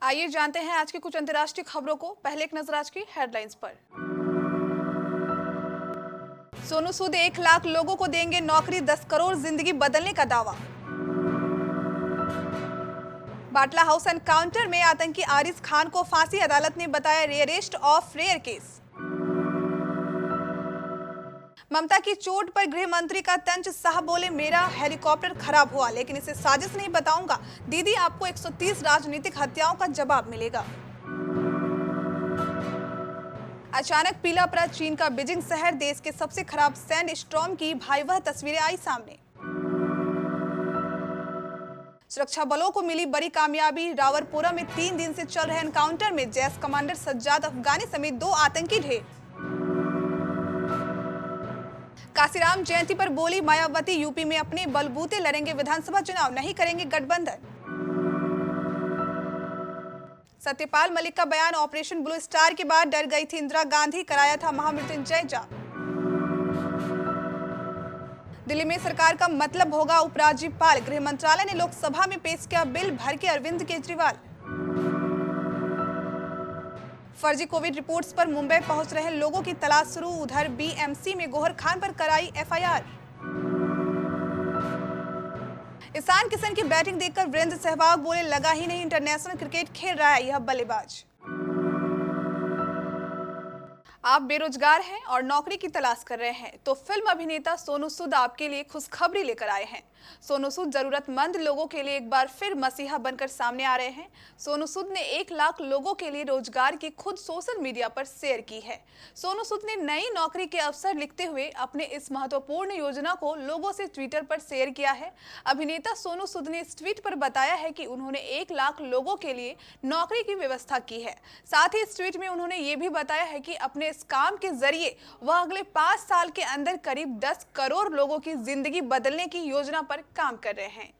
आइए जानते हैं आज की कुछ अंतर्राष्ट्रीय खबरों को। पहले एक नजर आज की हेडलाइंस पर। सोनू सूद 1 लाख लोगों को देंगे नौकरी, 10 करोड़ जिंदगी बदलने का दावा। बाटला हाउस एनकाउंटर में आतंकी आरिज खान को फांसी, अदालत ने बताया रेयरेस्ट ऑफ रेयर केस। ममता की चोट पर गृह मंत्री का तंज, साहब बोले मेरा हेलीकॉप्टर खराब हुआ लेकिन इसे साजिश नहीं बताऊंगा। दीदी आपको 130 राजनीतिक हत्याओं का जवाब मिलेगा। अचानक पीला पड़ा चीन का बीजिंग शहर, देश के सबसे खराब सैंड स्टॉर्म की भयावह तस्वीरें आई सामने। सुरक्षा बलों को मिली बड़ी कामयाबी, रावरपोरा में 3 दिन से चल रहे एनकाउंटर में जैश कमांडर सज्जाद अफगानी समेत 2 आतंकी ढेर। काशीराम जयंती पर बोली मायावती, यूपी में अपने बलबूते लड़ेंगे विधानसभा चुनाव, नहीं करेंगे गठबंधन। सत्यपाल मलिक का बयान, ऑपरेशन ब्लू स्टार के बाद डर गई थी इंदिरा गांधी, कराया था महामृत्युंजय जाप। दिल्ली में सरकार का मतलब होगा उपराज्यपाल, गृह मंत्रालय ने लोकसभा में पेश किया बिल, भर के अरविंद केजरीवाल। फर्जी कोविड रिपोर्ट्स पर मुंबई पहुंच रहे लोगों की तलाश शुरू, उधर बीएमसी में गोहर खान पर कराई एफआईआर। ईशान किशन की बैटिंग देखकर वीरेंद्र सहवाग बोले लगा ही नहीं इंटरनेशनल क्रिकेट खेल रहा है यह बल्लेबाज। आप बेरोजगार हैं और नौकरी की तलाश कर रहे हैं तो फिल्म अभिनेता सोनू सूद आपके लिए खुशखबरी लेकर आए हैं। सोनू सूद जरूरतमंद लोगों के लिए एक बार फिर मसीहा बनकर सामने आ रहे हैं। सोनू सूद ने 1 लाख लोगों के लिए रोजगार की खुद सोशल मीडिया पर शेयर की है। सोनू सूद ने नई नौकरी के अवसर लिखते हुए अपने इस महत्वपूर्ण योजना को लोगों से ट्विटर पर शेयर किया है। अभिनेता सोनू सूद ने इस ट्वीट पर बताया है कि उन्होंने 1 लाख लोगों के लिए नौकरी की व्यवस्था की है। साथ ही इस ट्वीट में उन्होंने ये भी बताया है कि अपने इस काम के जरिए वह अगले 5 साल के अंदर करीब 10 करोड़ लोगों की जिंदगी बदलने की योजना पर काम कर रहे हैं।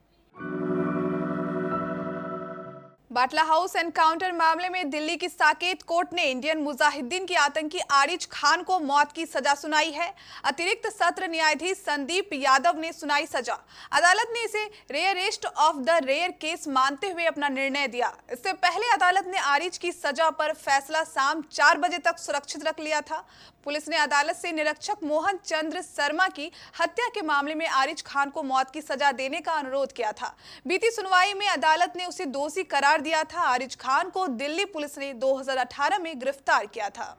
बाटला हाउस एनकाउंटर मामले में दिल्ली की साकेत कोर्ट ने इंडियन मुजाहिदीन की आतंकी आरिज खान को मौत की सजा सुनाई है। अतिरिक्त सत्र न्यायाधीश संदीप यादव ने सुनाई सजा। अदालत ने इसे rarest of the rare case मानते हुए अपना निर्णय दिया। इससे पहले अदालत ने आरिज की सजा पर फैसला शाम 4 बजे तक सुरक्षित रख लिया था। पुलिस ने अदालत से निरीक्षक मोहन चंद्र शर्मा की हत्या के मामले में आरिज खान को मौत की सजा देने का अनुरोध किया था। बीती सुनवाई में अदालत ने उसे दोषी करार दिया था। आरिज खान को दिल्ली पुलिस ने 2018 में गिरफ्तार किया था।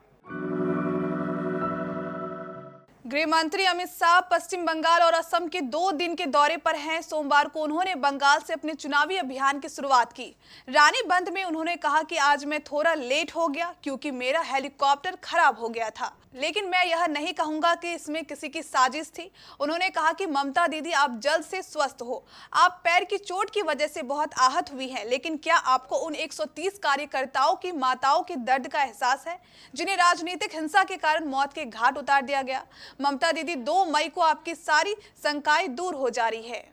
गृह मंत्री अमित शाह पश्चिम बंगाल और असम के 2 दिन के दौरे पर हैं। सोमवार को उन्होंने बंगाल से अपने चुनावी अभियान की शुरुआत की। रानीबंद में उन्होंने कहा कि आज मैं थोड़ा लेट हो गया क्योंकि मेरा हेलीकॉप्टर खराब हो गया था, लेकिन मैं यह नहीं कहूंगा कि इसमें किसी की साजिश थी। उन्होंने कहा कि ममता दीदी आप जल्द से स्वस्थ हो। आप पैर की चोट की वजह से बहुत आहत हुई हैं, लेकिन क्या आपको उन 130 कार्यकर्ताओं की माताओं के दर्द का एहसास है जिन्हें राजनीतिक हिंसा के कारण मौत के घाट उतार दिया गया? ममता दीदी 2 मई को आपकी सारी शंकाएं दूर हो जा रही है।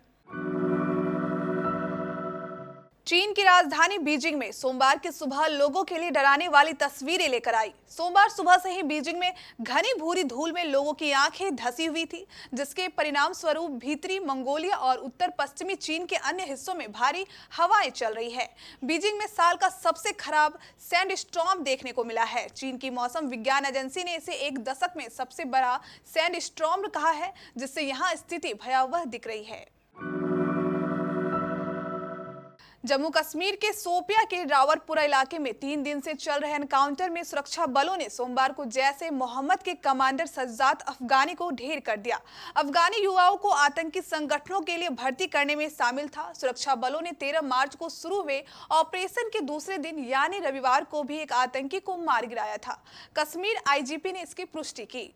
चीन की राजधानी बीजिंग में सोमवार की सुबह लोगों के लिए डराने वाली तस्वीरें लेकर आई। सोमवार सुबह से ही बीजिंग में घनी भूरी धूल में लोगों की आंखें धसी हुई थी, जिसके परिणाम स्वरूप भीतरी मंगोलिया और उत्तर पश्चिमी चीन के अन्य हिस्सों में भारी हवाएं चल रही है। बीजिंग में साल का सबसे खराब सैंड स्टॉर्म देखने को मिला है। चीन की मौसम विज्ञान एजेंसी ने इसे 1 दशक में सबसे बड़ा सैंड स्टॉर्म कहा है, जिससे यहाँ स्थिति भयावह दिख रही है। जम्मू कश्मीर के शोपियां के रावरपुरा इलाके में 3 दिन से चल रहे एनकाउंटर में सुरक्षा बलों ने सोमवार को जैश ए मोहम्मद के कमांडर सज्जाद अफगानी को ढेर कर दिया। अफगानी युवाओं को आतंकी संगठनों के लिए भर्ती करने में शामिल था। सुरक्षा बलों ने 13 मार्च को शुरू हुए ऑपरेशन के दूसरे दिन यानी रविवार को भी एक आतंकी को मार गिराया था। कश्मीर आईजीपी ने इसकी पुष्टि की।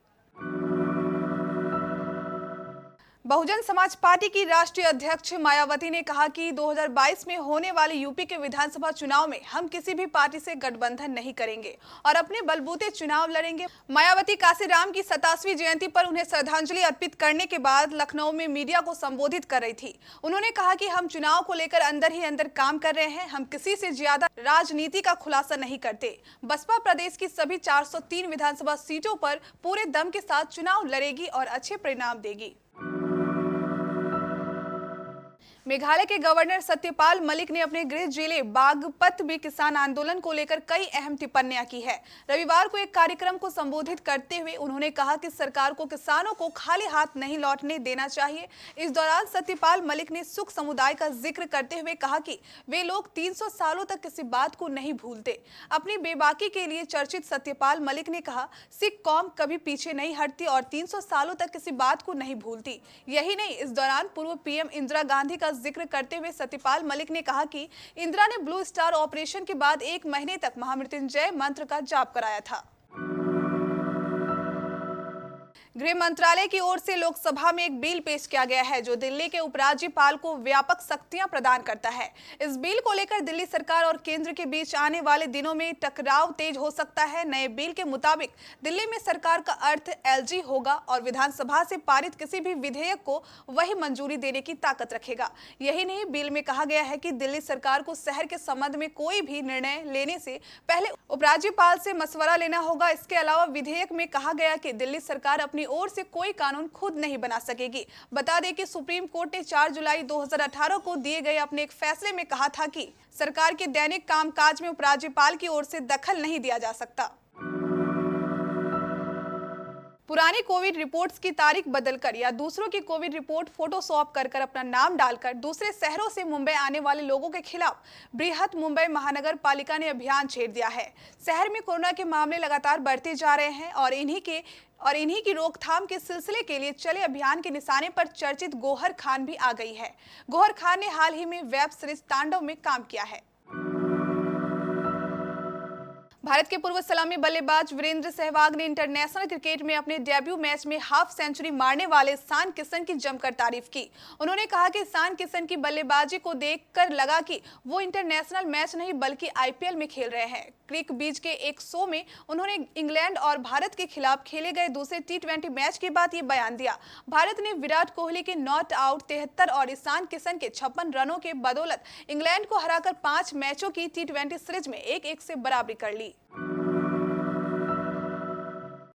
बहुजन समाज पार्टी की राष्ट्रीय अध्यक्ष मायावती ने कहा कि 2022 में होने वाले यूपी के विधानसभा चुनाव में हम किसी भी पार्टी से गठबंधन नहीं करेंगे और अपने बलबूते चुनाव लड़ेंगे। मायावती काशीराम की 87वीं जयंती पर उन्हें श्रद्धांजलि अर्पित करने के बाद लखनऊ में मीडिया को संबोधित कर रही थी। उन्होंने कहा कि हम चुनाव को लेकर अंदर ही अंदर काम कर रहे हैं, हम किसी से ज्यादा राजनीति का खुलासा नहीं करते। बसपा प्रदेश की सभी 403 विधानसभा सीटों पर पूरे दम के साथ चुनाव लड़ेगी और अच्छे परिणाम देगी। मेघालय के गवर्नर सत्यपाल मलिक ने अपने गृह जिले बागपत में किसान आंदोलन को लेकर कई अहम टिप्पणियां की है। रविवार को एक कार्यक्रम को संबोधित करते हुए उन्होंने कहा कि सरकार को किसानों को खाली हाथ नहीं लौटने देना चाहिए। इस दौरान सत्यपाल मलिक ने सिख समुदाय का जिक्र करते हुए कहा कि वे लोग 300 सालों तक किसी बात को नहीं भूलते। अपनी बेबाकी के लिए चर्चित सत्यपाल मलिक ने कहा, सिख कौम कभी पीछे नहीं हटती और 300 सालों तक किसी बात को नहीं भूलती। यही नहीं, इस दौरान पूर्व पीएम इंदिरा गांधी का जिक्र करते हुए सत्यपाल मलिक ने कहा कि इंदिरा ने ब्लू स्टार ऑपरेशन के बाद 1 महीने तक महामृत्युंजय मंत्र का जाप कराया था। गृह मंत्रालय की ओर से लोकसभा में एक बिल पेश किया गया है जो दिल्ली के उपराज्यपाल को व्यापक शक्तियां प्रदान करता है। इस बिल को लेकर दिल्ली सरकार और केंद्र के बीच आने वाले दिनों में टकराव तेज हो सकता है। नए बिल के मुताबिक दिल्ली में सरकार का अर्थ एलजी होगा और विधानसभा से पारित किसी भी विधेयक को वही मंजूरी देने की ताकत रखेगा। यही नहीं, बिल में कहा गया है कि दिल्ली सरकार को शहर के संबंध में कोई भी निर्णय लेने से पहले उपराज्यपाल से मशवरा लेना होगा। इसके अलावा विधेयक में कहा गया कि दिल्ली सरकार अपनी ओर से कोई कानून खुद नहीं बना सकेगी। बता दें कि सुप्रीम कोर्ट ने 4 जुलाई 2018 को दिए गए अपने एक फैसले में कहा था कि सरकार के दैनिक कामकाज में उपराज्यपाल की ओर से दखल नहीं दिया जा सकता। पुरानी कोविड रिपोर्ट्स की तारीख बदलकर या दूसरों की कोविड रिपोर्ट फोटोशॉप कर अपना नाम डालकर दूसरे शहरों से मुंबई आने वाले लोगों के खिलाफ बृहत मुंबई महानगर पालिका ने अभियान छेड़ दिया है। शहर में कोरोना के मामले लगातार बढ़ते जा रहे हैं और इन्हीं की रोकथाम के सिलसिले के लिए चले अभियान के निशाने पर चर्चित गौहर खान भी आ गई है। गौहर खान ने हाल ही में वेब सीरीज तांडव में काम किया है। भारत के पूर्व सलामी बल्लेबाज वीरेंद्र सहवाग ने इंटरनेशनल क्रिकेट में अपने डेब्यू मैच में हाफ सेंचुरी मारने वाले ईशान किशन की जमकर तारीफ की। उन्होंने कहा कि ईशान किशन की बल्लेबाजी को देखकर लगा कि वो इंटरनेशनल मैच नहीं बल्कि आईपीएल में खेल रहे हैं। क्रिक बीच के एक शो में उन्होंने इंग्लैंड और भारत के खिलाफ खेले गए दूसरे टी20 मैच के बाद ये बयान दिया। भारत ने विराट कोहली के नॉट आउट 73 और ईशान किशन के 56 रनों के बदौलत इंग्लैंड को हराकर 5 मैचों की टी20 सीरीज में 1-1 से बराबरी कर ली।